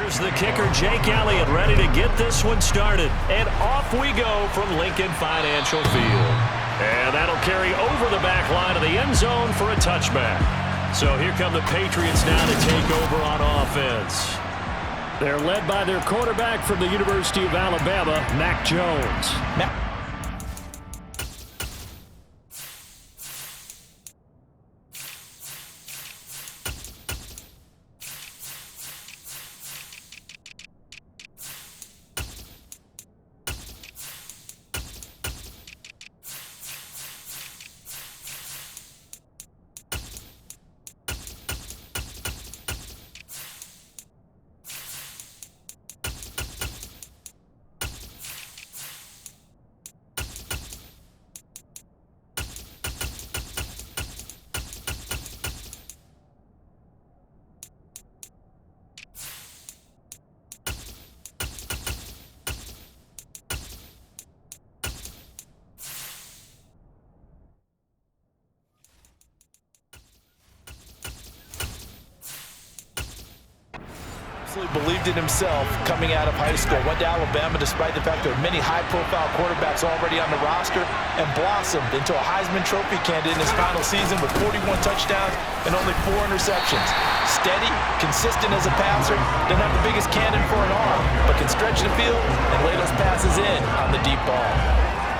Here's the kicker, Jake Elliott, ready to get this one started. And off we go from Lincoln Financial Field. And that'll carry over the back line of the end zone for a touchback. So here come the Patriots now to take over on offense. They're led by their quarterback from the University of Alabama, Mac Jones. Believed in himself coming out of high school. Went to Alabama despite the fact there were many high-profile quarterbacks already on the roster, and blossomed into a Heisman Trophy candidate in his final season with 41 touchdowns and only 4 interceptions. Steady, consistent as a passer, doesn't have the biggest cannon for an arm, but can stretch the field and lay those passes in on the deep ball.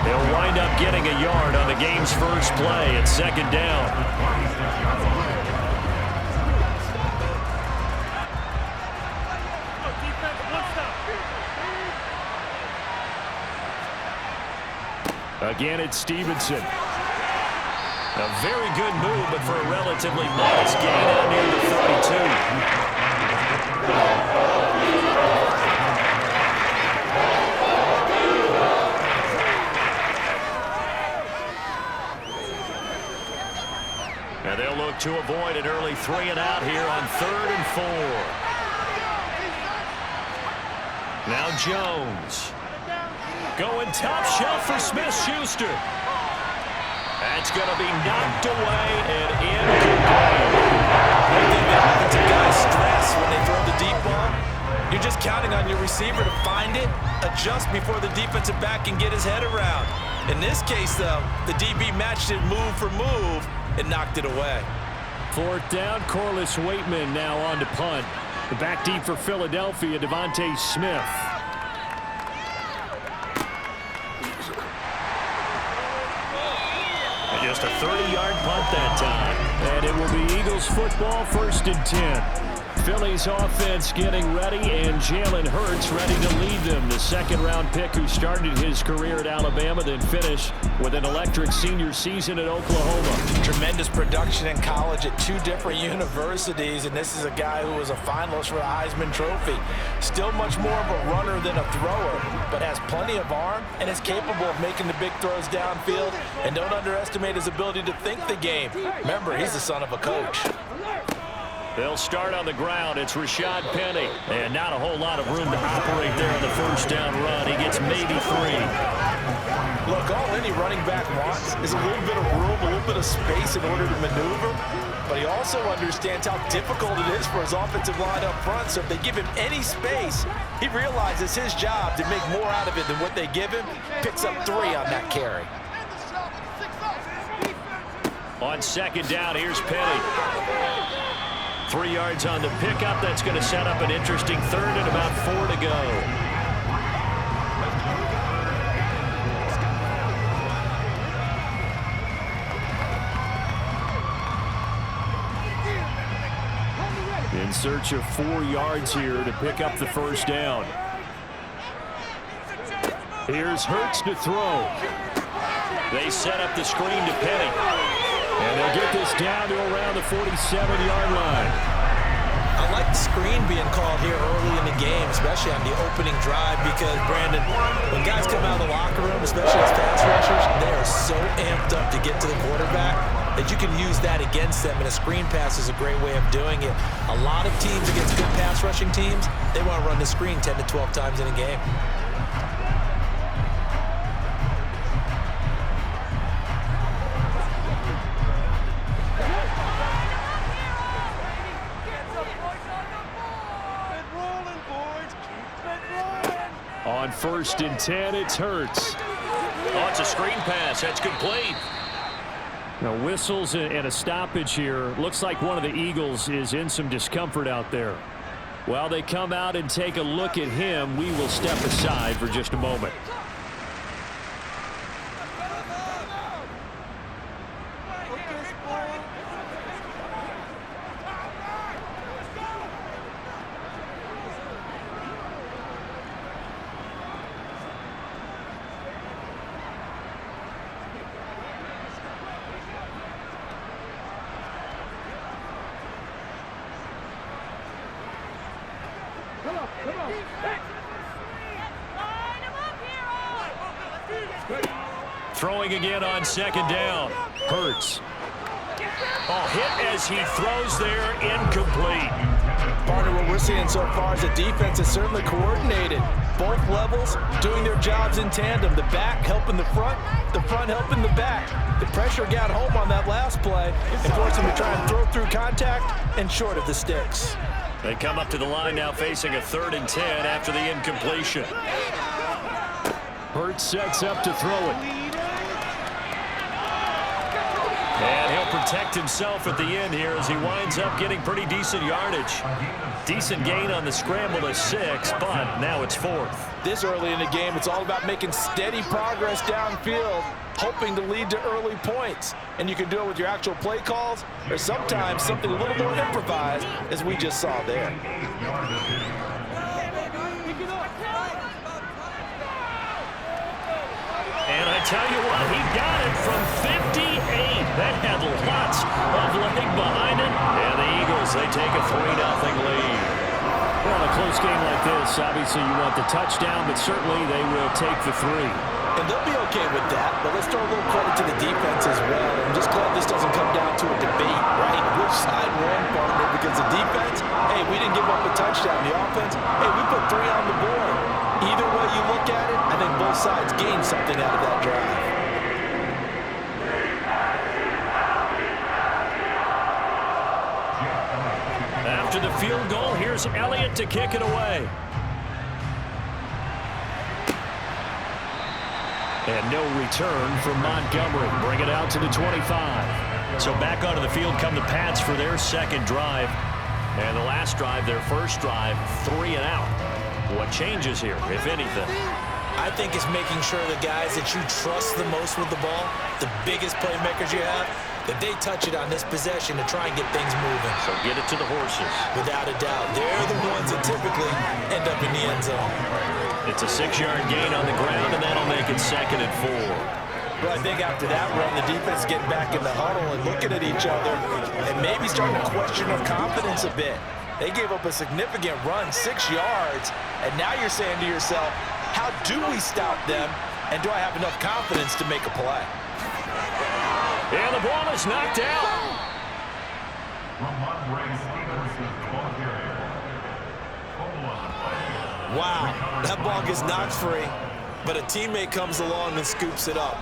They'll wind up getting a yard on the game's first play at second down. Again, it's Stevenson. A very good move, but for a relatively modest gain out near the 32. And they'll look to avoid an early 3 and out here on 3rd and 4. Now Jones. Going top shelf for Smith-Schuster. That's going to be knocked away and incomplete. One thing that offensive guys stress when they throw the deep ball, you're just counting on your receiver to find it, adjust before the defensive back can get his head around. In this case, though, the DB matched it move for move and knocked it away. 4th down, Corliss Waitman now on to punt. The back deep for Philadelphia, Devontae Smith. Just a 30-yard punt that time. And it will be Eagles football, 1st and 10. Philly's offense getting ready, and Jalen Hurts ready to lead them. The second-round pick who started his career at Alabama, then finished with an electric senior season at Oklahoma. Tremendous production in college at 2 different universities, and this is a guy who was a finalist for the Heisman Trophy. Still much more of a runner than a thrower, but has plenty of arm and is capable of making the big throws downfield. And don't underestimate his ability to think the game. Remember, he's the son of a coach. They'll start on the ground. It's Rashad Penny. And not a whole lot of room to operate there on the first down run. He gets maybe 3. Look, all any running back wants is a little bit of room, a little bit of space in order to maneuver. But he also understands how difficult it is for his offensive line up front. So if they give him any space, he realizes his job to make more out of it than what they give him. Picks up 3 on that carry. On second down, here's Penny. 3 yards on the pickup. That's going to set up an interesting 3rd and about 4 to go. In search of 4 yards here to pick up the first down. Here's Hurts to throw. They set up the screen to Penny. And they'll get this down to around the 47-yard line. I like the screen being called here early in the game, especially on the opening drive, because, Brandon, when guys come out of the locker room, especially as pass rushers, they are so amped up to get to the quarterback that you can use that against them, and a screen pass is a great way of doing it. A lot of teams against good pass rushing teams, they want to run the screen 10 to 12 times in a game. on 1st and 10. It's Hurts. Oh, it's a screen pass. That's complete. Now, whistles and a stoppage here. Looks like one of the Eagles is in some discomfort out there. While they come out and take a look at him, we will step aside for just a moment. Throwing again on 2nd down. Hurts. Oh, hit as he throws there, incomplete. Partner, what we're seeing so far is the defense is certainly coordinated. Both levels doing their jobs in tandem. The back helping the front helping the back. The pressure got home on that last play and forced him to try and throw through contact and short of the sticks. They come up to the line now facing a 3rd and 10 after the incompletion. Hurts sets up to throw it. And he'll protect himself at the end here as he winds up getting pretty decent yardage. Decent gain on the scramble to 6, but now it's 4th. This early in the game, it's all about making steady progress downfield, hoping to lead to early points. And you can do it with your actual play calls or sometimes something a little more improvised, as we just saw there. And I tell you what, he got it from 58. That had lots of leg behind it. And the Eagles, they take a 3-0 lead. Well, in a close game like this, obviously you want the touchdown, but certainly they will take the 3. And they'll be okay with that, but let's throw a little credit to the defense as well. I'm just glad this doesn't come down to a debate, right? Which side won, partner? Because the defense, hey, we didn't give up a touchdown. The offense, hey, we put 3 on the board. Either way you look at it, I think both sides gained something out of that drive. After the field goal, here's Elliott to kick it away. And no return from Montgomery. Bring it out to the 25. So back onto the field come the Pats for their 2nd drive. And the last drive, their 1st drive, 3 and out. What changes here, if anything? I think it's making sure the guys that you trust the most with the ball, the biggest playmakers you have, that they touch it on this possession to try and get things moving. So get it to the horses. Without a doubt. They're the ones that typically end up in the end zone. It's a 6-yard gain on the ground, and that'll make it 2nd and 4. But I think after that run, the defense getting back in the huddle and looking at each other and maybe starting to question their confidence a bit. They gave up a significant run, 6 yards, and now you're saying to yourself, how do we stop them, and do I have enough confidence to make a play? And the ball is knocked out. Wow, that ball gets knocked free, but a teammate comes along and scoops it up.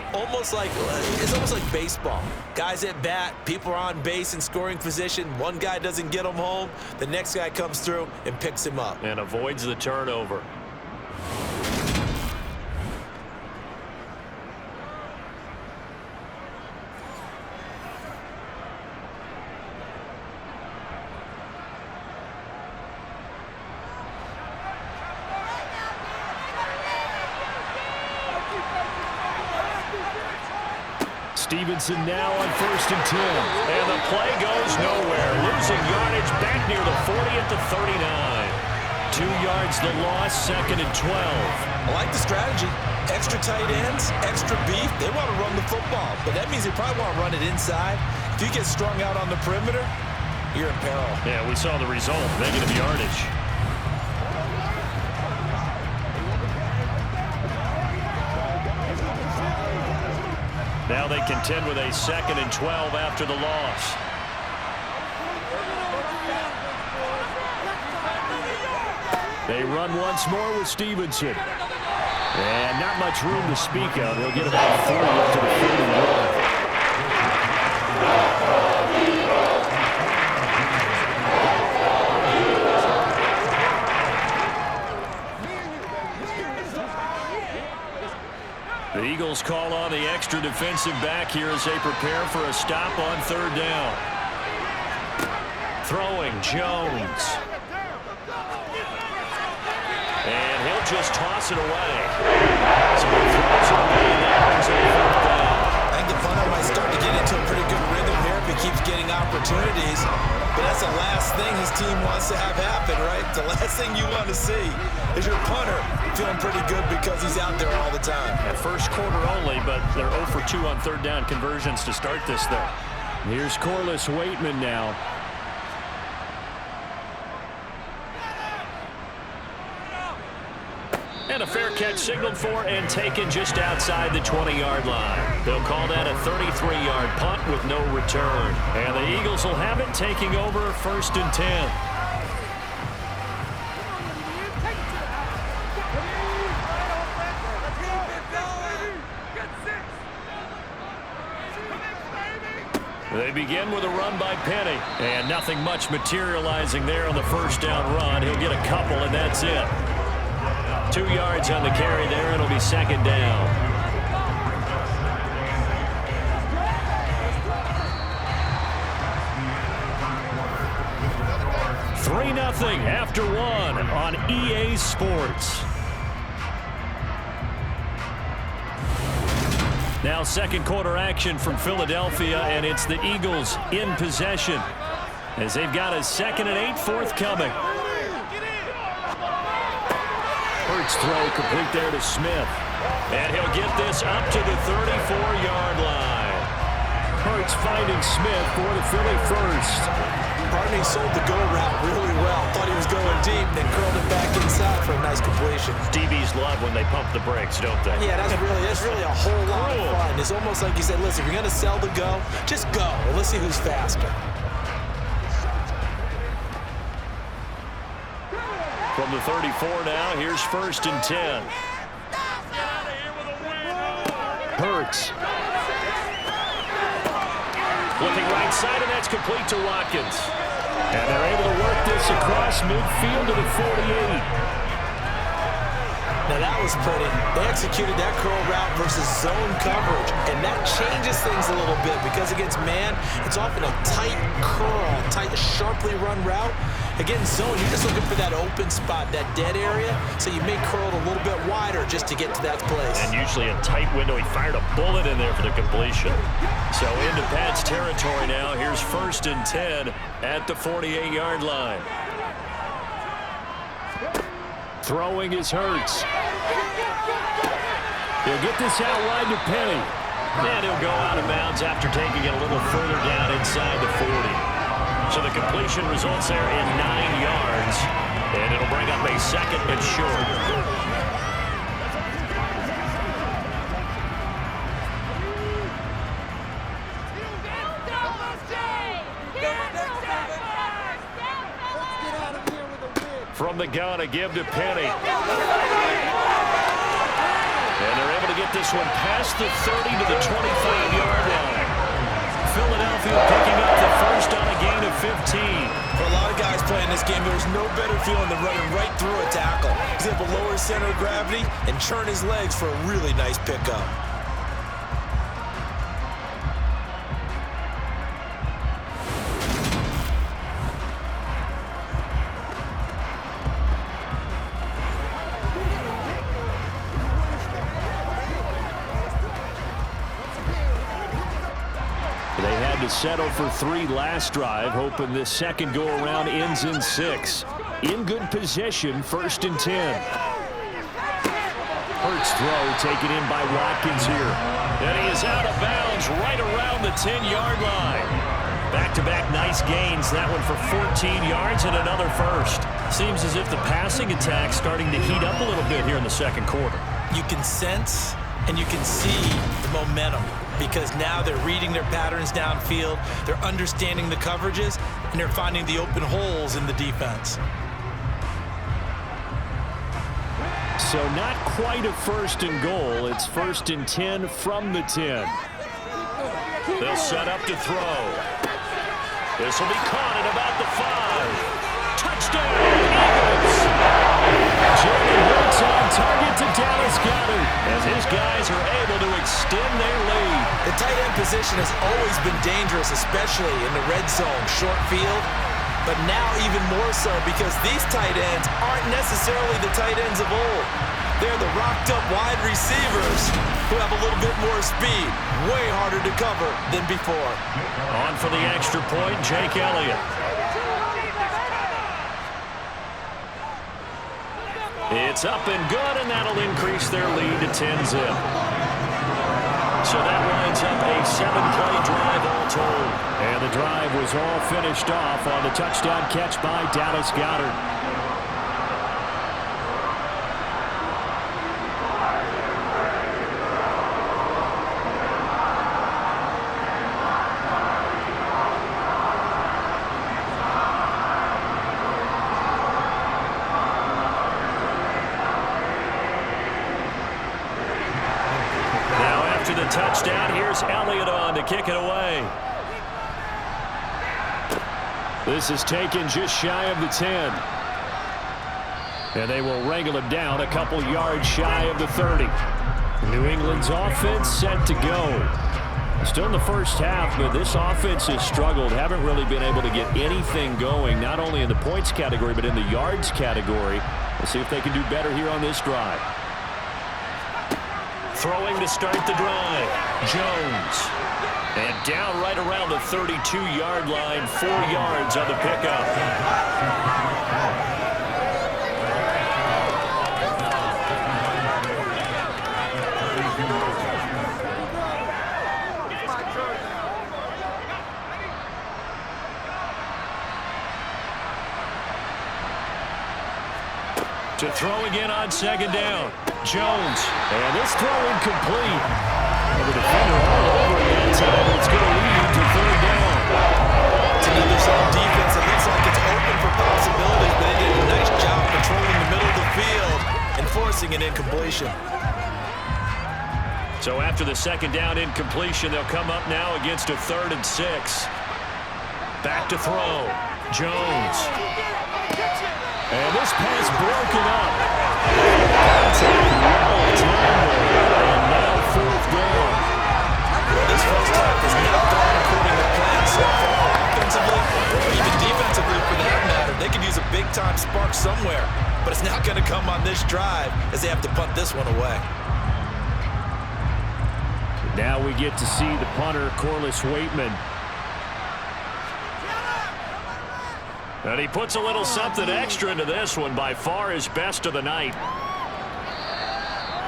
It's almost like baseball. Guys at bat, people are on base in scoring position. One guy doesn't get him home. The next guy comes through and picks him up. And avoids the turnover. Stevenson now on 1st and 10. And the play goes nowhere. Losing yardage back near the 40 at the 39. 2 yards the loss, 2nd and 12. I like the strategy. Extra tight ends, extra beef. They want to run the football, but that means they probably want to run it inside. If you get strung out on the perimeter, you're in peril. Yeah, we saw the result. Negative yardage. Now they contend with a 2nd and 12 after the loss. They run once more with Stevenson. And not much room to speak of. He'll get about 40 up to the 41. Eagles call on the extra defensive back here as they prepare for a stop on third down. Throwing Jones. And he'll just toss it away. So he throws it away, and that brings it fourth down. I think the punter might start to get into a pretty good rhythm here if he keeps getting opportunities. But that's the last thing his team wants to have happen, right? The last thing you want to see is your punter feeling pretty good because he's out there all the time. At first quarter only, but they're 0 for 2 on third down conversions to start this thing. Here's Corliss Waitman now. And a fair catch signaled for and taken just outside the 20-yard line. They'll call that a 33-yard punt with no return. And the Eagles will have it, taking over first and 10. They begin with a run by Penny. And nothing much materializing there on the first down run. He'll get a couple, and that's it. 2 yards on the carry there. It'll be second down. Three 0 after one on EA Sports. Now second quarter action from Philadelphia, and it's the Eagles in possession as they've got a 2nd and 8 forthcoming. Hurts throw complete there to Smith. And he'll get this up to the 34-yard line. Hurts finding Smith for the Philly first. Part of me sold the go route really well. Thought he was going deep, then curled it back inside for a nice completion. DBs love when they pump the brakes, don't they? Yeah, that's really a whole lot of fun. It's almost like you said, listen, if you're going to sell the go, just go. And let's see who's faster. From the 34 now, here's first and 10. Hurts. Looking right side, and that's complete to Watkins. And they're able to work this across midfield to the 48. Now that was pretty. They executed that curl route versus zone coverage, and that changes things a little bit because against man, it's often a tight curl, tight, sharply run route. Against zone, you're just looking for that open spot, that dead area, so you may curl it a little bit wider just to get to that place. And usually a tight window. He fired a bullet in there for the completion. So into Pat's territory now. Here's first and 10 at the 48-yard line. Throwing is Hurts. He'll get this out wide to Penny. And he'll go out of bounds after taking it a little further down inside the 40. So the completion results there in 9 yards. And it'll bring up a 2nd and short. From the gun, a give to Penny. And they're able to get this one past the 30 to the 25-yard line. Philadelphia picking up the first on a gain of 15. For a lot of guys playing this game, there's no better feeling than running right through a tackle. He's able to lower his center of gravity and churn his legs for a really nice pickup. Settle for 3 last drive, hoping this second go-around ends in 6. In good possession, first and 10. Hurts throw taken in by Watkins here. And he is out of bounds right around the 10-yard line. Back-to-back nice gains, that one for 14 yards and another first. Seems as if the passing attack's starting to heat up a little bit here in the second quarter. You can sense and you can see the momentum, because now they're reading their patterns downfield, they're understanding the coverages, and they're finding the open holes in the defense. So not quite a first and goal. It's first and 10 from the 10. They'll set up to throw. This will be caught at about the 5. Touchdown, Eagles! Jalen Hurts on target to Dallas Goedert as his guys are able to position has always been dangerous, especially in the red zone, short field. But now even more so because these tight ends aren't necessarily the tight ends of old. They're the rocked-up wide receivers who have a little bit more speed. Way harder to cover than before. On for the extra point, Jake Elliott. It's up and good, and that'll increase their lead to 10-zip. So that winds up a 7-play drive all told. And the drive was all finished off on the touchdown catch by Dallas Goedert. Touchdown. Here's Elliott on to kick it away. This is taken just shy of the 10. And they will wrangle him down a couple yards shy of the 30. New England's offense set to go. Still in the first half, but this offense has struggled. Haven't really been able to get anything going, not only in the points category, but in the yards category. We'll see if they can do better here on this drive. Throwing to start the drive, Jones. And down right around the 32-yard line, 4 yards on the pickup. To throw again on second down. Jones. And this throw incomplete. And the defender all over it that time. It's going to lead to third down. It's another zone defense. It looks like it's open for possibilities, but they did a nice job controlling the middle of the field and forcing an incompletion. So after the second down incompletion, they'll come up now against a 3rd and 6. Back to throw. Jones. And this pass broken up. And now 4th down. This first half is not gone according to plan so far. Offensively, or even defensively for that matter. They could use a big-time spark somewhere. But it's not going to come on this drive as they have to punt this one away. Now we get to see the punter, Corliss Waitman. And he puts a little something extra into this one, by far his best of the night.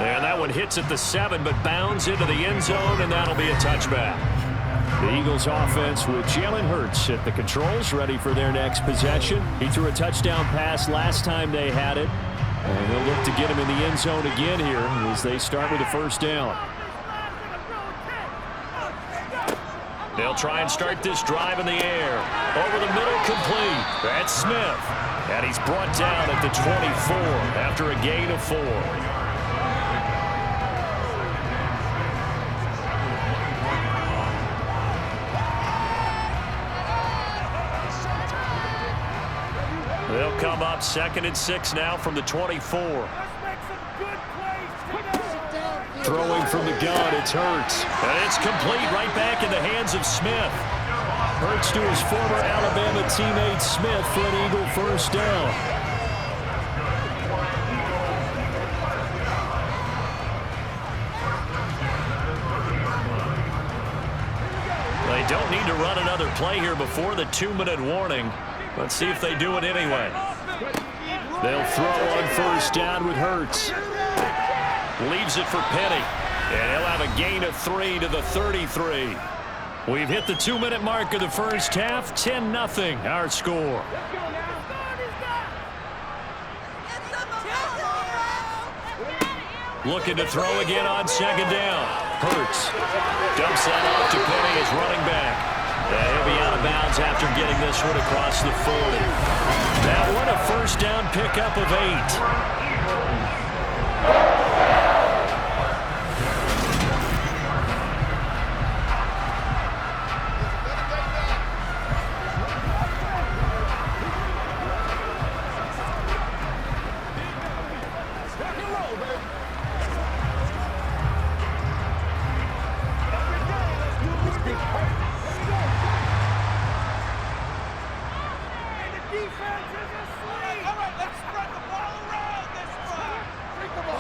And that one hits at the 7, but bounds into the end zone, and that'll be a touchback. The Eagles offense with Jalen Hurts at the controls, ready for their next possession. He threw a touchdown pass last time they had it. And they'll look to get him in the end zone again here as they start with a 1st down. They'll try and start this drive in the air. Over the middle, complete. That's Smith. And he's brought down at the 24 after a gain of 4. They'll come up 2nd and 6 now from the 24. Throwing from the gun, it's Hurts. And it's complete right back in the hands of Smith. Hurts to his former Alabama teammate Smith for an Eagle 1st down. They don't need to run another play here before the 2-minute warning. Let's see if they do it anyway. They'll throw on 1st down with Hurts. Leaves it for Penny. And he'll have a gain of 3 to the 33. We've hit the 2-minute mark of the first half. 10-0 our score. Looking to throw again on 2nd down. Hurts dumps that off to Penny as running back. He'll be out of bounds after getting this one across the 40. That one a 1st down pickup of 8.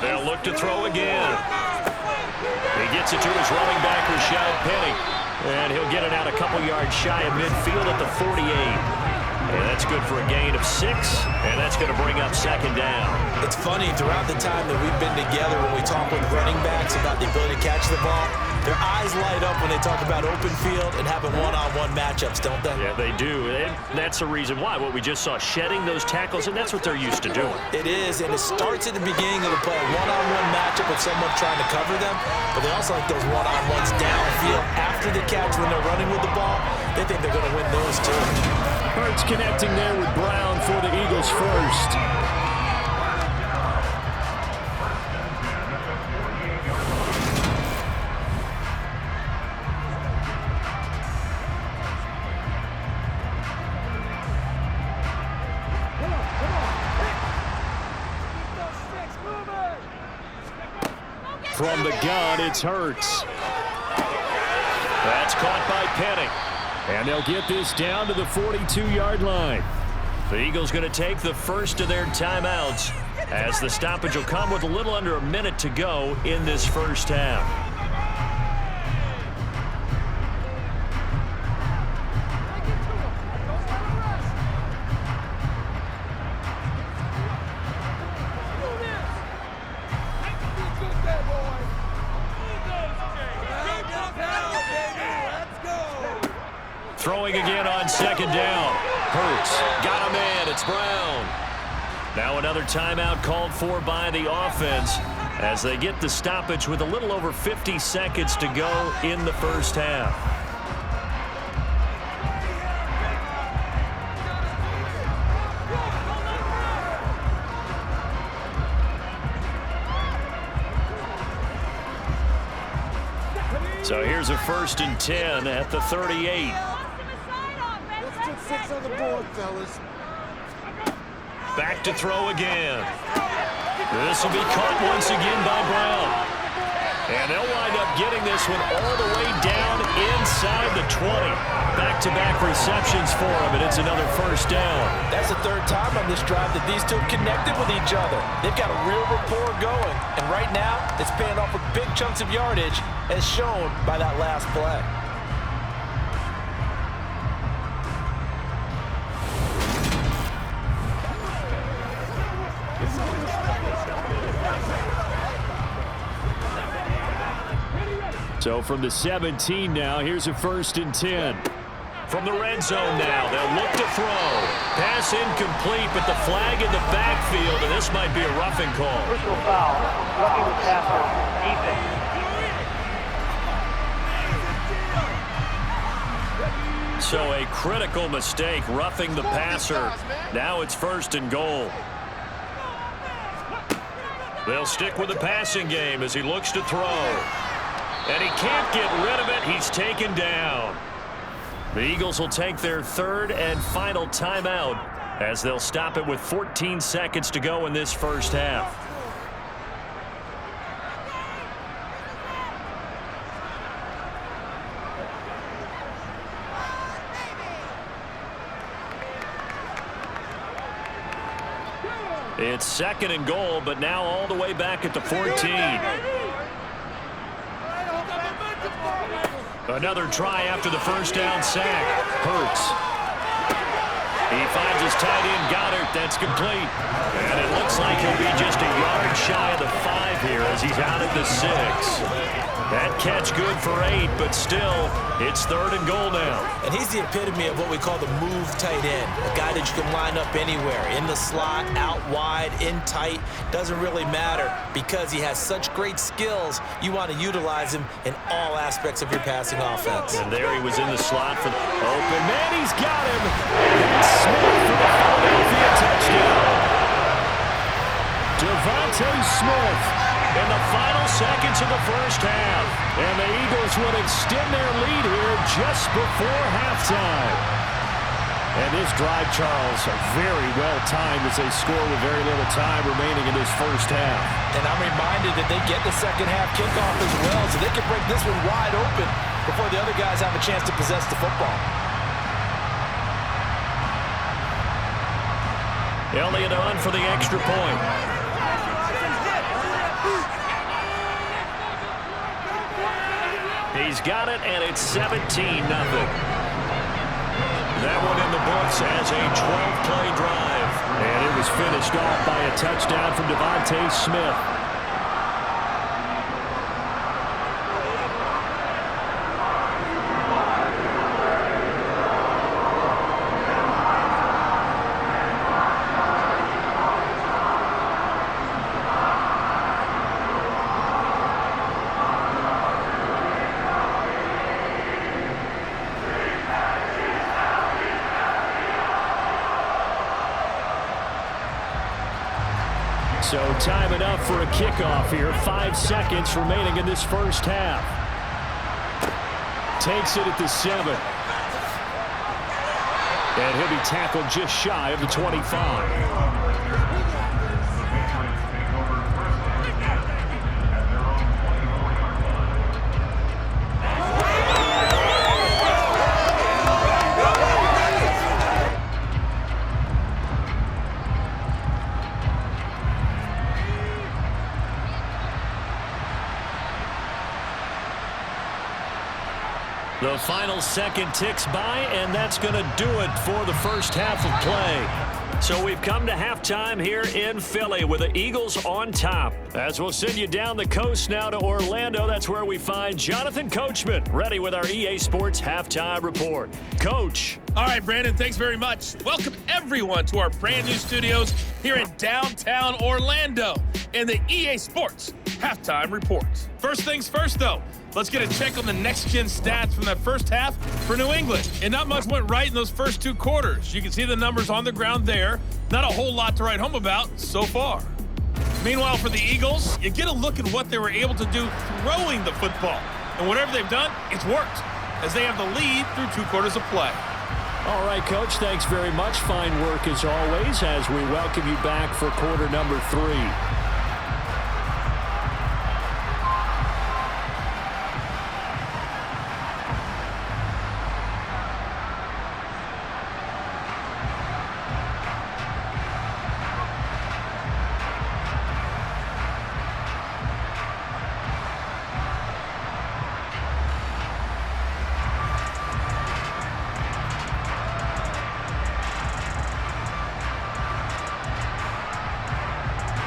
They'll look to throw again. He gets it to his running back, Rashad Penny. And he'll get it out a couple yards shy of midfield at the 48. And that's good for a gain of 6, and that's going to bring up second down. It's funny, throughout the time that we've been together, when we talk with running backs about the ability to catch the ball, their eyes light up when they talk about open field and having one-on-one matchups, don't they? Yeah, they do. And that's the reason why. What we just saw, shedding those tackles, and that's what they're used to doing. It is, and it starts at the beginning of the play. One-on-one matchup with someone trying to cover them, but they also like those one-on-ones downfield after the catch when they're running with the ball. They think they're going to win those, too. Hurts connecting there with Brown for the Eagles first. From the gun, it's Hurts. That's caught by Penny. And they'll get this down to the 42-yard line. The Eagles going to take the first of their timeouts as the stoppage will come with a little under a minute to go in this first half. Throwing again on second down. Hurts got him in. It's Brown. Now another timeout called for by the offense as they get the stoppage with a little over 50 seconds to go in the first half. So here's a 1st and 10 at the 38. Six on the board, fellas. Back to throw again. This will be caught once again by Brown. And they'll wind up getting this one all the way down inside the 20. Back-to-back receptions for him, and it's another first down. That's the third time on this drive that these two connected with each other. They've got a real rapport going, and right now it's paying off with big chunks of yardage, as shown by that last play. So from the 17 now, here's a 1st and 10. From the red zone now, they'll look to throw. Pass incomplete, but the flag in the backfield, and this might be a roughing call. Personal foul, roughing the passer, defense. So a critical mistake, roughing the passer. Now it's 1st and goal. They'll stick with the passing game as he looks to throw. And he can't get rid of it. He's taken down. The Eagles will take their 3rd and final timeout as they'll stop it with 14 seconds to go in this first half. It's 2nd and goal, but now all the way back at the 14. Another try after the first down sack. Hurts. He finds his tight end, Goddard. That's complete. And it looks like he'll be just a yard shy of the 5 here as he's out at the 6. That catch good for 8, but still, it's 3rd and goal now. And he's the epitome of what we call the move tight end. A guy that you can line up anywhere, in the slot, out wide, in tight. Doesn't really matter because he has such great skills. You want to utilize him in all aspects of your passing offense. And there he was in the slot for the open man. He's got him. That's Smith for the Philadelphia touchdown. Devontae Smith in the final seconds of the first half. And the Eagles will extend their lead here just before halftime. And this drive, Charles, very well timed as they score with very little time remaining in this first half. And I'm reminded that they get the second half kickoff as well, so they can break this one wide open before the other guys have a chance to possess the football. Elliott on for the extra point. He's got it, and it's 17-0. That one in the books as a 12-play drive. And it was finished off by a touchdown from Devontae Smith. So time it up for a kickoff here. 5 seconds remaining in this first half. Takes it at the 7. And he'll be tackled just shy of the 25. The final second ticks by, and that's going to do it for the first half of play. So we've come to halftime here in Philly with the Eagles on top. As we'll send you down the coast now to Orlando, that's where we find Jonathan Coachman, ready with our EA Sports Halftime Report. Coach. All right, Brandon, thanks very much. Welcome, everyone, to our brand new studios here in downtown Orlando in the EA Sports Halftime Report. First things first, though. Let's get a check on the next-gen stats from that first half for New England. And not much went right in those first 2 quarters. You can see the numbers on the ground there. Not a whole lot to write home about so far. Meanwhile, for the Eagles, you get a look at what they were able to do throwing the football. And whatever they've done, it's worked, as they have the lead through 2 quarters of play. All right, Coach, thanks very much. Fine work as always as we welcome you back for quarter number 3.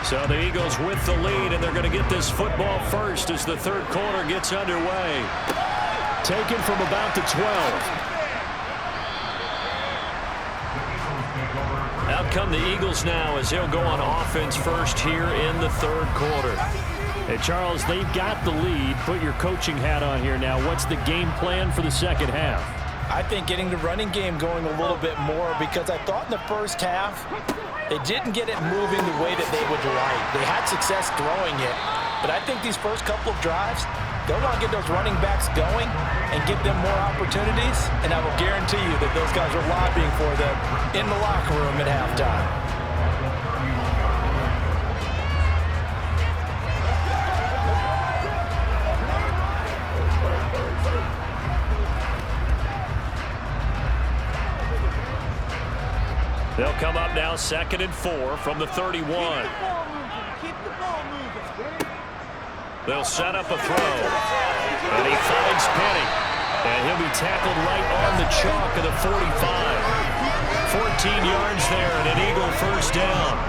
So the Eagles with the lead, and they're going to get this football first as the third quarter gets underway. Taken from about the 12. Out come the Eagles now as they'll go on offense first here in the third quarter. Hey, Charles, they've got the lead. Put your coaching hat on here now. What's the game plan for the second half? I think getting the running game going a little bit more, because I thought in the first half they didn't get it moving the way that they would like. They had success throwing it, but I think these first couple of drives, they'll want to get those running backs going and give them more opportunities, and I will guarantee you that those guys are lobbying for them in the locker room at halftime. They'll come up now 2nd and 4 from the 31. They'll set up a throw. And he finds Penny. And he'll be tackled right on the chalk of the 45. 14 yards there and an Eagle first down.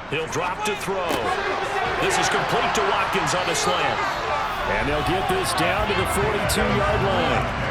He'll drop to throw. This is complete to Watkins on the slant. And they'll get this down to the 42-yard line.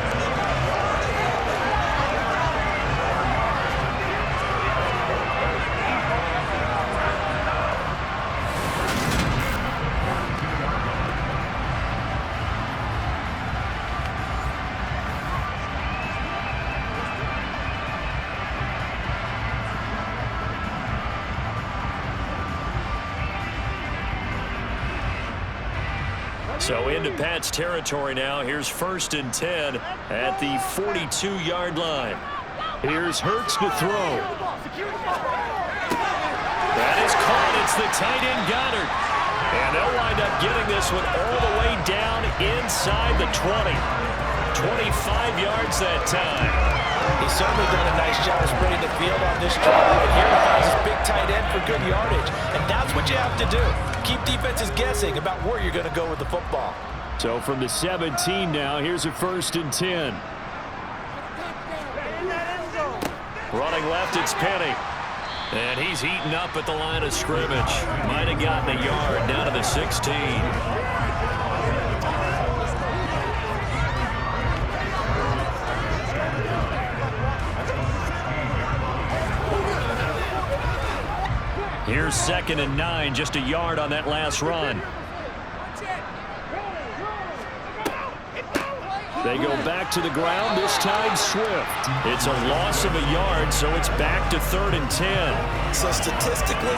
So into Pat's territory now. Here's 1st and 10 at the 42-yard line. Here's Hurts to throw. That is caught. It's the tight end Goddard. And they'll wind up getting this one all the way down inside the 20. 25 yards that time. He's certainly done a nice job of spreading the field on this drive. And here he finds his big tight end for good yardage. And that's what you have to do. Keep defenses guessing about where you're going to go with the football. So from the 17 now, here's a 1st and 10. Running left, it's Penny. And he's eaten up at the line of scrimmage. Might have gotten a yard down to the 16. Here's 2nd and 9, just a yard on that last run. They go back to the ground, this time Swift. It's a loss of a yard, so it's back to 3rd and 10. So statistically,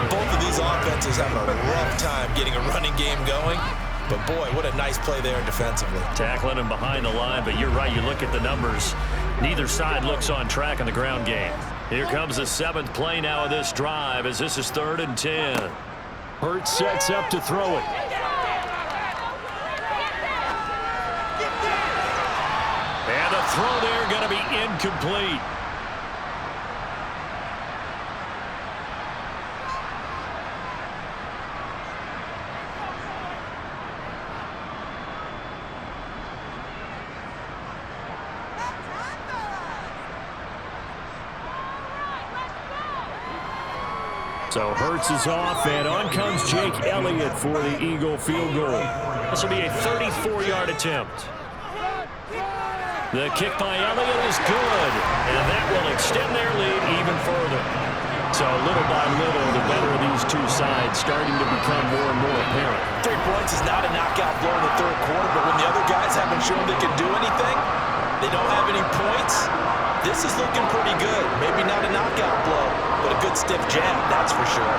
both of these offenses have a rough time getting a running game going. But boy, what a nice play there defensively. Tackling him behind the line, but you're right, you look at the numbers. Neither side looks on track in the ground game. Here comes the 7th play now of this drive as this is 3rd and 10. Hurts sets up to throw it. And the throw there going to be incomplete. So Hurts is off, and on comes Jake Elliott for the Eagle field goal. This will be a 34-yard attempt. The kick by Elliott is good, and that will extend their lead even further. So little by little, the better of these two sides starting to become more and more apparent. 3 points is not a knockout blow in the 3rd quarter, but when the other guys haven't shown they can do anything, they don't have any points, this is looking pretty good. Maybe not a knockout blow, but a good stiff jab, that's for sure.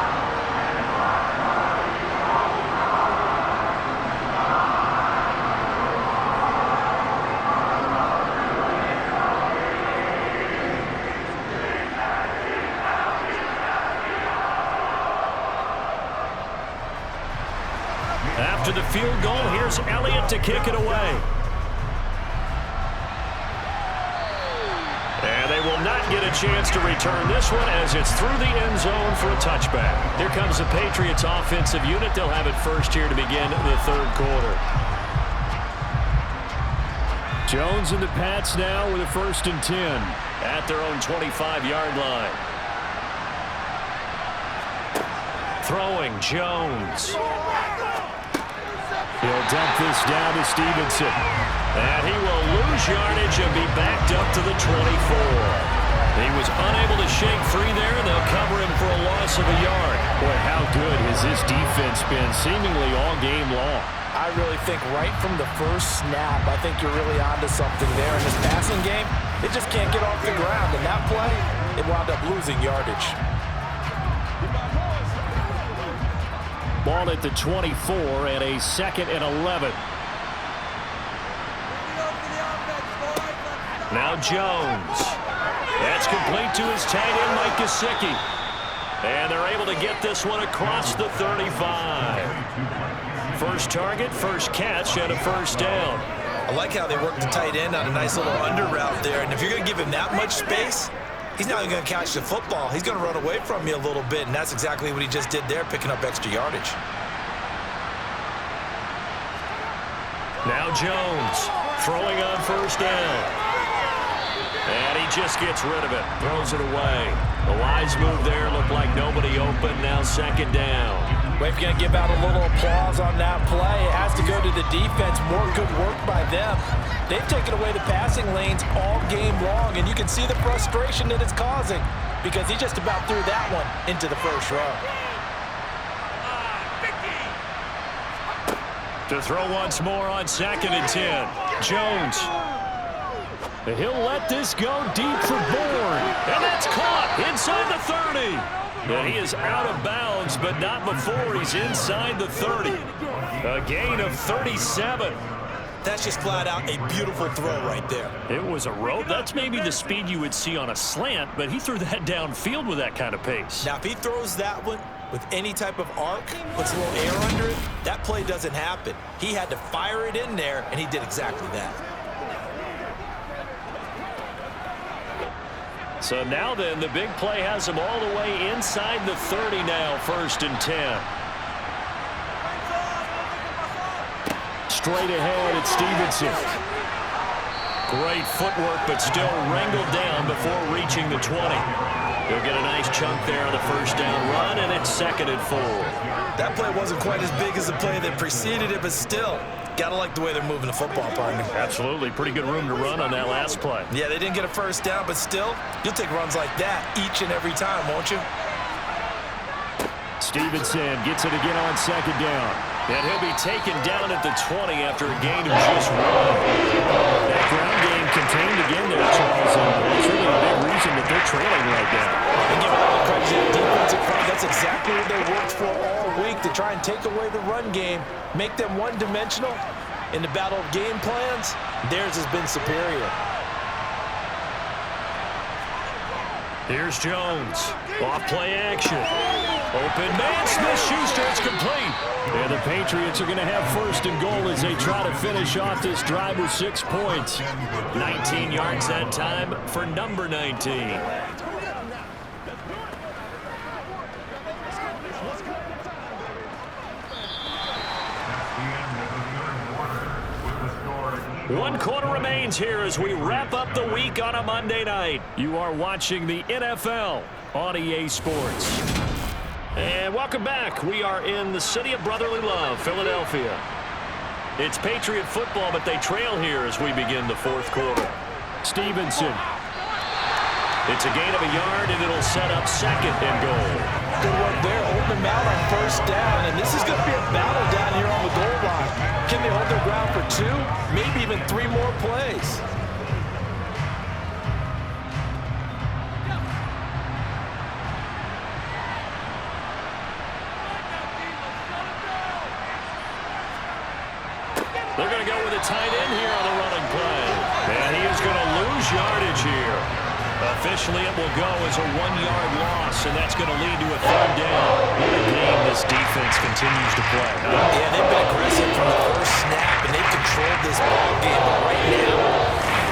After the field goal, here's Elliott to kick it away. And they will not get a chance to return this one as it's through the end zone for a touchback. Here comes the Patriots offensive unit. They'll have it first here to begin the 3rd quarter. Jones and the Pats now with a 1st and 10 at their own 25-yard line. Throwing Jones. He'll dump this down to Stevenson. And he will lose yardage and be backed up to the 24. He was unable to shake free there, and they'll cover him for a loss of a yard. Boy, how good has this defense been seemingly all game long? I really think right from the first snap, I think you're really onto something there. In this passing game, it just can't get off the ground. And that play, it wound up losing yardage. Ball at the 24 and a 2nd and 11. Now Jones. That's complete to his tight end, Mike Gesicki. And they're able to get this one across the 35. First target, first catch, and a 1st down. I like how they work the tight end on a nice little under route there. And if you're going to give him that much space, he's not even going to catch the football. He's going to run away from you a little bit, and that's exactly what he just did there, picking up extra yardage. Now Jones throwing on 1st down. And he just gets rid of it, throws it away. The wise move there, looked like nobody open, now 2nd down. Well, if you're going to give out a little applause on that play, it has to go to the defense. More good work by them. They've taken away the passing lanes all game long, and you can see the frustration that it's causing because he just about threw that one into the 1st row. To throw once more on 2nd and 10. Jones. He'll let this go deep for Bourne. And that's caught inside the 30. And he is out of bounds, but not before he's inside the 30. A gain of 37. That's just flat out a beautiful throw right there. It was a rope. That's maybe the speed you would see on a slant, but he threw that downfield with that kind of pace. Now, if he throws that one with any type of arc, puts a little air under it, that play doesn't happen. He had to fire it in there, and he did exactly that. So now then, the big play has him all the way inside the 30 now, 1st and 10. Straight ahead, it's Stevenson. Great footwork, but still wrangled down before reaching the 20. He'll get a nice chunk there on the first down run, and it's 2nd and 4. That play wasn't quite as big as the play that preceded it, but still, gotta like the way they're moving the football, partner. Absolutely. Pretty good room to run on that last play. Yeah, they didn't get a first down, but still, you'll take runs like that each and every time, won't you? Stevenson gets it again on 2nd down. And he'll be taken down at the 20 after a gain of just 1. That ground game contained again there, Charles, and it's really a big reason that they're trailing right now. And give all the credit to the defensive front. That's exactly what they worked for all week, to try and take away the run game, make them one-dimensional. In the battle of game plans, theirs has been superior. Here's Jones. Off play action. Open man, Smith-Schuster, it's complete. And the Patriots are going to have 1st and goal as they try to finish off this drive with 6 points. 19 yards that time for number 19. One quarter remains here as we wrap up the week on a Monday night. You are watching the NFL on EA Sports. And welcome back. We are in the city of brotherly love, Philadelphia. It's Patriot football, but they trail here as we begin the 4th quarter. Stevenson. It's a gain of a yard, and it'll set up 2nd and goal. Good work there, holding them out on 1st down, and this is going to be a battle down here on the goal line. Can they hold their ground for 2, maybe even 3 more plays? They're going to go with a tight end here on the running play. And he is going to lose yardage here. Officially, it will go as a 1-yard loss, and that's going to lead to a 3rd down. What a game this defense continues to play. Yeah, they've been aggressive from the first snap, and they've controlled this ball game. But right now,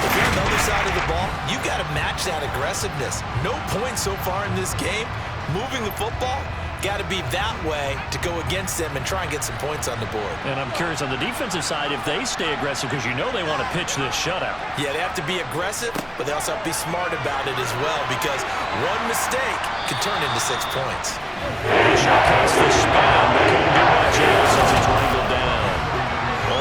if you're on the other side of the ball, you got to match that aggressiveness. No points so far in this game. Moving the football, got to be that way to go against them and try and get some points on the board. And I'm curious on the defensive side if they stay aggressive, because you know they want to pitch this shutout. Yeah, they have to be aggressive, but they also have to be smart about it as well, because one mistake could turn into 6 points. Showcase the spin, but couldn't do much else as it's wrangled down.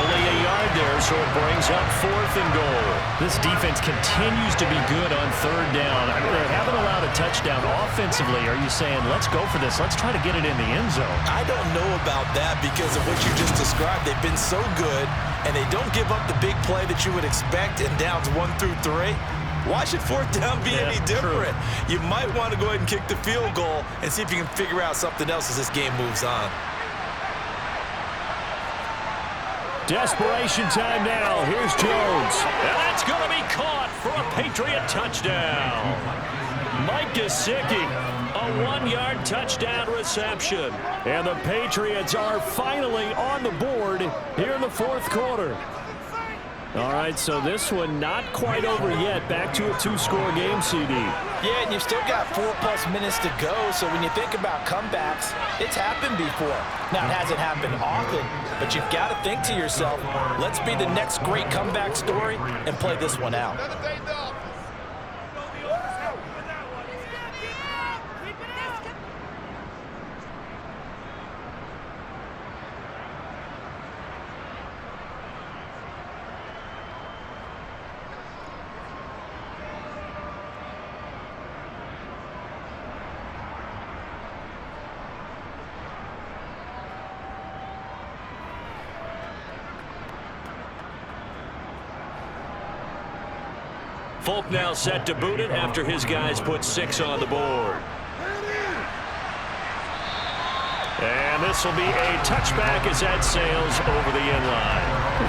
Only a yard there, so it brings up 4th and goal. This defense continues to be good on 3rd down. I mean, they haven't allowed a touchdown offensively. Are you saying, let's go for this, let's try to get it in the end zone? I don't know about that because of what you just described. They've been so good, and they don't give up the big play that you would expect in downs 1 through 3. Why should 4th down be any different? True. You might want to go ahead and kick the field goal and see if you can figure out something else as this game moves on. Desperation time now. Here's Jones. And that's going to be caught for a Patriot touchdown. Mike Gesicki, a 1-yard touchdown reception. And the Patriots are finally on the board here in the 4th quarter. All right, so this one not quite over yet. Back to a 2-score game, CD. Yeah, and you've still got 4+ minutes to go, so when you think about comebacks, it's happened before. Now, it hasn't happened often, but you've got to think to yourself, let's be the next great comeback story and play this one out. Folk now set to boot it after his guys put 6 on the board. And this will be a touchback as that sails over the end line.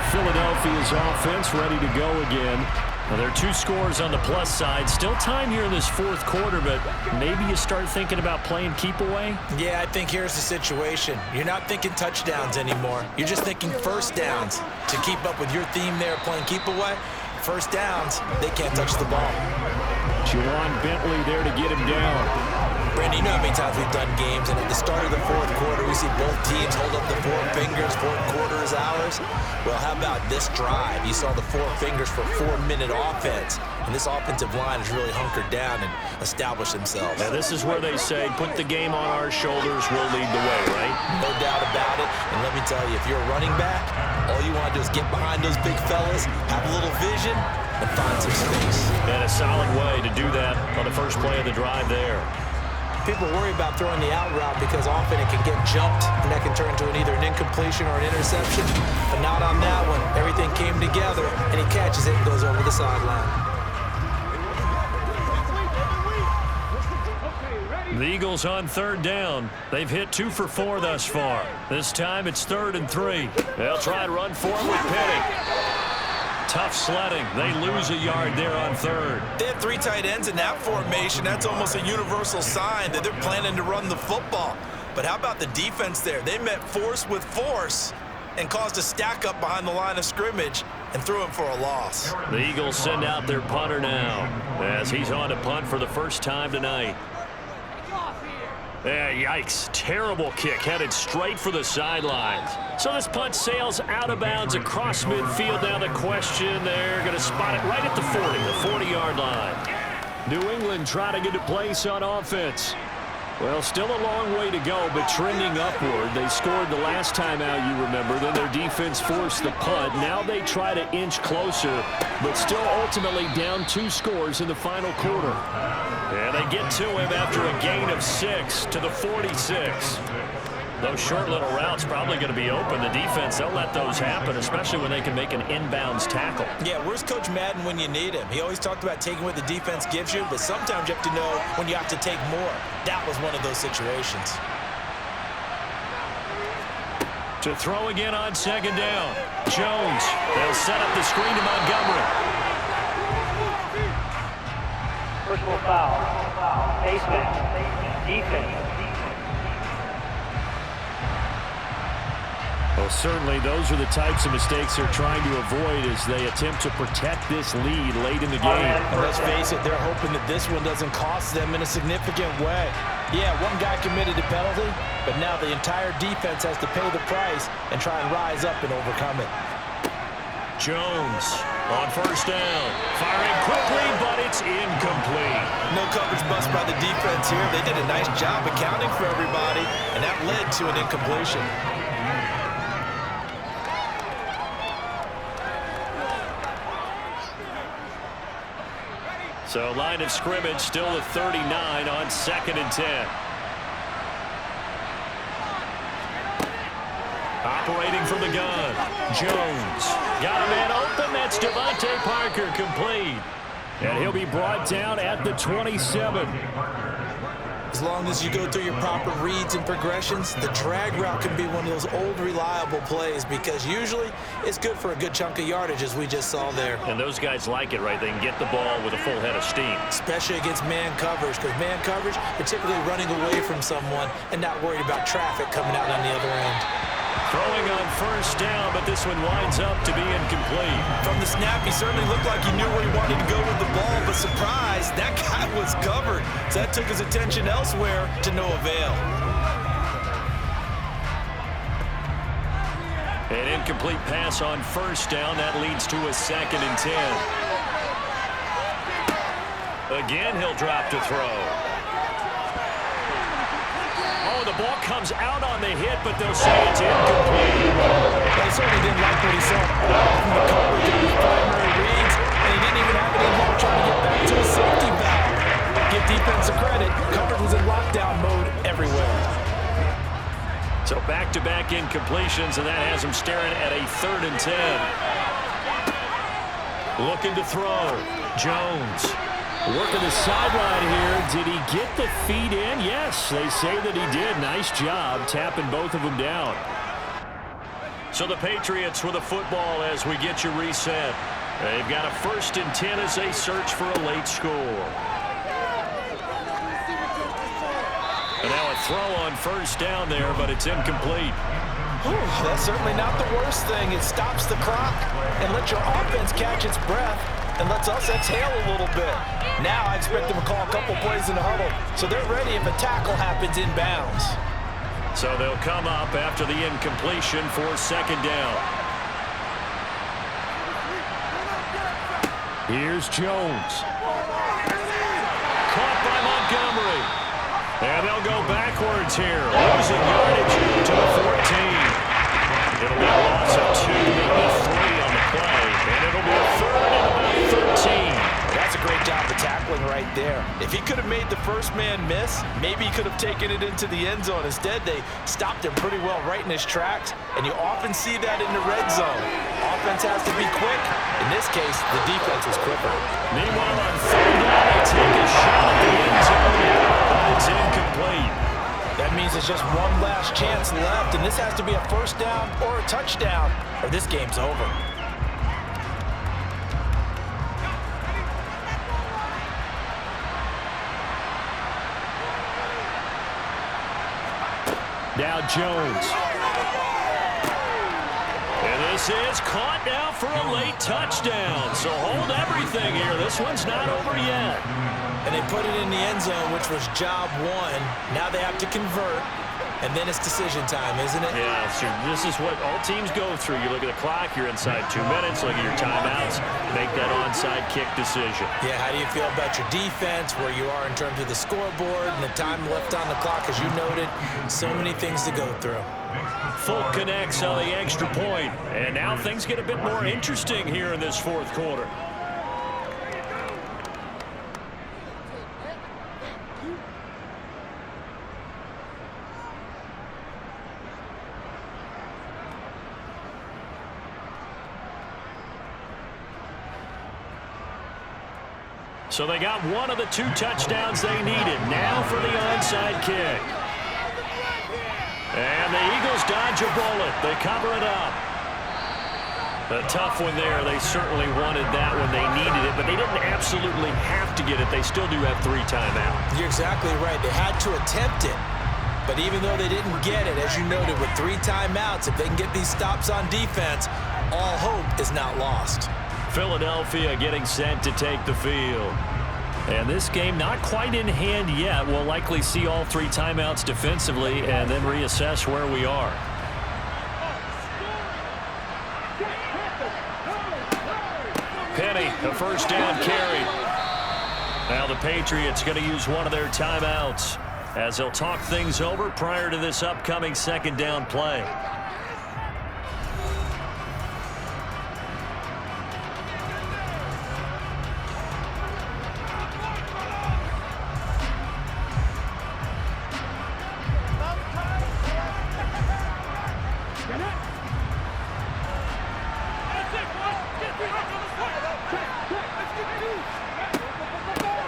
Philadelphia's offense ready to go again. Well, there are 2 scores on the plus side. Still time here in this 4th quarter, but maybe you start thinking about playing keep away? Yeah, I think here's the situation. You're not thinking touchdowns anymore. You're just thinking first downs. To keep up with your theme there, playing keep away, first downs, they can't touch the ball. Juwan Bentley there to get him down. Brandon, you know how many times we've done games, and at the start of the 4th quarter, we see both teams hold up the 4 fingers, 4th quarter is ours. Well, how about this drive? You saw the 4 fingers for 4-minute offense, and this offensive line has really hunkered down and established themselves. Now, this is where they say, put the game on our shoulders, we'll lead the way, right? No doubt about it, and let me tell you, if you're a running back, all you want to do is get behind those big fellas, have a little vision, and find some space. And a solid way to do that on the first play of the drive there. People worry about throwing the out route because often it can get jumped, and that can turn into either an incompletion or an interception. But not on that one. Everything came together, and he catches it and goes over the sideline. The Eagles on 3rd down. They've hit 2 for 4 thus far. This time it's 3rd and 3. They'll try and run for it with Penny. Tough sledding. They lose a yard there on 3rd. They have 3 tight ends in that formation. That's almost a universal sign that they're planning to run the football. But how about the defense there? They met force with force and caused a stack up behind the line of scrimmage and threw him for a loss. The Eagles send out their punter now as he's on to punt for the first time tonight. Yeah, yikes. Terrible kick headed straight for the sidelines. So this punt sails out of bounds across midfield. Now the question, they're going to spot it right at the 40, the 40-yard line. New England trying to get a place on offense. Well, still a long way to go, but trending upward. They scored the last time out, you remember. Then their defense forced the punt. Now they try to inch closer, but still ultimately down 2 scores in the final quarter. And they get to him after a gain of 6 to the 46. Those short little routes probably going to be open. The defense, they'll let those happen, especially when they can make an inbounds tackle. Yeah, where's Coach Madden when you need him? He always talked about taking what the defense gives you, but sometimes you have to know when you have to take more. That was one of those situations. To throw again on 2nd down. Jones, they'll set up the screen to Montgomery. Personal foul. Baseman. Defense. Well, certainly those are the types of mistakes they're trying to avoid as they attempt to protect this lead late in the game. And let's face it, they're hoping that this one doesn't cost them in a significant way. Yeah, one guy committed a penalty, but now the entire defense has to pay the price and try and rise up and overcome it. Jones on 1st down. Firing quickly, but it's incomplete. No coverage bust by the defense here. They did a nice job accounting for everybody, and that led to an incompletion. So line of scrimmage still at 39 on 2nd and 10. Operating from the gun. Jones got a man open. That's Devontae Parker, complete. And he'll be brought down at the 27. As long as you go through your proper reads and progressions, the drag route can be one of those old reliable plays because usually it's good for a good chunk of yardage as we just saw there. And those guys like it, right? They can get the ball with a full head of steam. Especially against man coverage because man coverage, they're typically running away from someone and not worried about traffic coming out on the other end. Throwing on 1st down, but this one winds up to be incomplete. From the snap, he certainly looked like he knew where he wanted to go with the ball, but surprise, that guy was covered. So that took his attention elsewhere to no avail. An incomplete pass on 1st down. That leads to a 2nd and 10. Again, he'll drop to throw. Oh, the ball comes out on the hit, but they'll say it's incomplete. They certainly didn't like what he saw from the coverage of his primary reads, and he didn't even have any luck trying to get back to his safety valve. Give defense a credit. Coverage was in lockdown mode everywhere. So back-to-back incompletions, and that has him staring at a 3rd and 10. Looking to throw. Jones. Working the sideline here. did he get the feet in? Yes, they say that he did. Nice job tapping both of them down. So the Patriots with a football as we get you reset. They've got a 1st and 10 as they search for a late score. And now a throw on 1st down there, but it's incomplete. That's certainly not the worst thing. It stops the clock and lets your offense catch its breath and lets us exhale a little bit. Now I expect them to call a couple plays in the huddle, so they're ready if a tackle happens inbounds. So they'll come up after the incompletion for 2nd down. Here's Jones. Caught by Montgomery. And they'll go backwards here, losing yardage to the 14. It'll be a loss of 2, maybe 3 on the play, and it'll be a 3rd and about 13. That's a great job of tackling right there. If he could have made the first man miss, maybe he could have taken it into the end zone. Instead, they stopped him pretty well right in his tracks, and you often see that in the red zone. Offense has to be quick. In this case, the defense was quicker. Meanwhile, on 3rd down, they take a shot at the end zone, but it's incomplete. That means it's just one last chance left, and this has to be a 1st down or a touchdown, or this game's over. Now Jones. And this is caught now for a late touchdown. So hold everything here. This one's not over yet. And they put it in the end zone, which was job 1. Now they have to convert, and then it's decision time, isn't it? Yeah, so this is what all teams go through. You look at the clock, you're inside 2 minutes, look at your timeouts, make that onside kick decision. Yeah, how do you feel about your defense, where you are in terms of the scoreboard, and the time left on the clock, as you noted? So many things to go through. Folk connects on the extra point, and now things get a bit more interesting here in this 4th quarter. So they got one of the 2 touchdowns they needed. Now for the onside kick. And the Eagles dodge a bullet. They cover it up. A tough one there. They certainly wanted that when they needed it, but they didn't absolutely have to get it. They still do have 3 timeouts. You're exactly right. They had to attempt it. But even though they didn't get it, as you noted, with 3 timeouts, if they can get these stops on defense, all hope is not lost. Philadelphia getting set to take the field. And this game not quite in hand yet. We'll likely see all 3 timeouts defensively and then reassess where we are. Penny, a 1st down carry. Now the Patriots going to use one of their timeouts as they'll talk things over prior to this upcoming 2nd down play.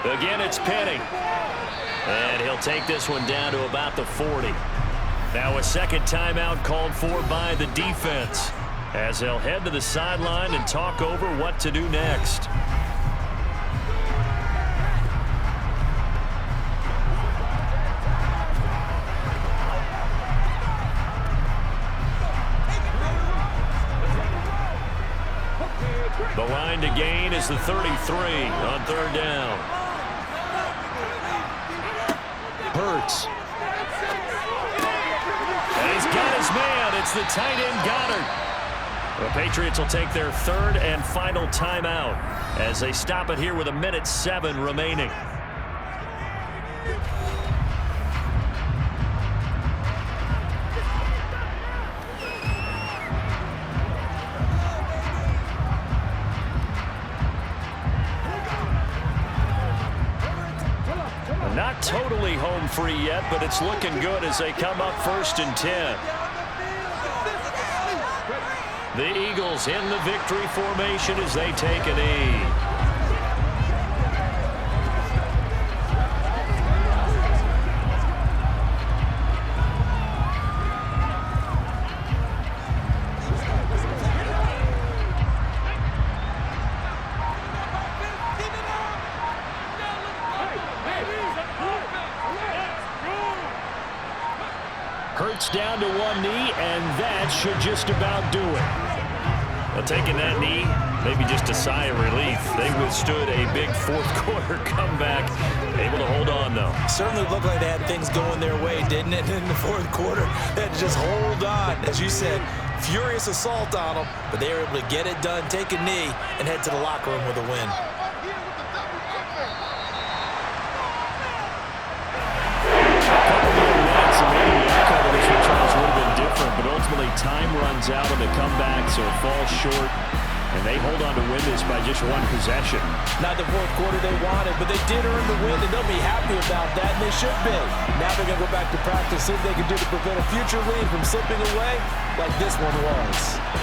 Again, it's Penny. And he'll take this one down to about the 40. Now a 2nd timeout called for by the defense as they'll head to the sideline and talk over what to do next. The line to gain is the 33 on 3rd down. Hurts. And he's got his man. It's the tight end Goddard. The Patriots will take their 3rd and final timeout as they stop it here with 1:07 remaining. Not totally home free yet, but it's looking good as they come up 1st and 10. The Eagles in the victory formation as they take a knee. Hurts down to one knee, and that should just about do it. Well, taking that knee, maybe just a sigh of relief. They withstood a big fourth-quarter comeback. Able to hold on, though. Certainly looked like they had things going their way, didn't it, in the fourth quarter? They had to just hold on. As you said, furious assault on them, but they were able to get it done, take a knee, and head to the locker room with a win. But ultimately, time runs out on the comeback, so it falls short, and they hold on to win this by just one possession. Not the fourth quarter they wanted, but they did earn the win, and they'll be happy about that, and they should be. Now they're going to go back to practice, see if they can do to prevent a future lead from slipping away like this one was.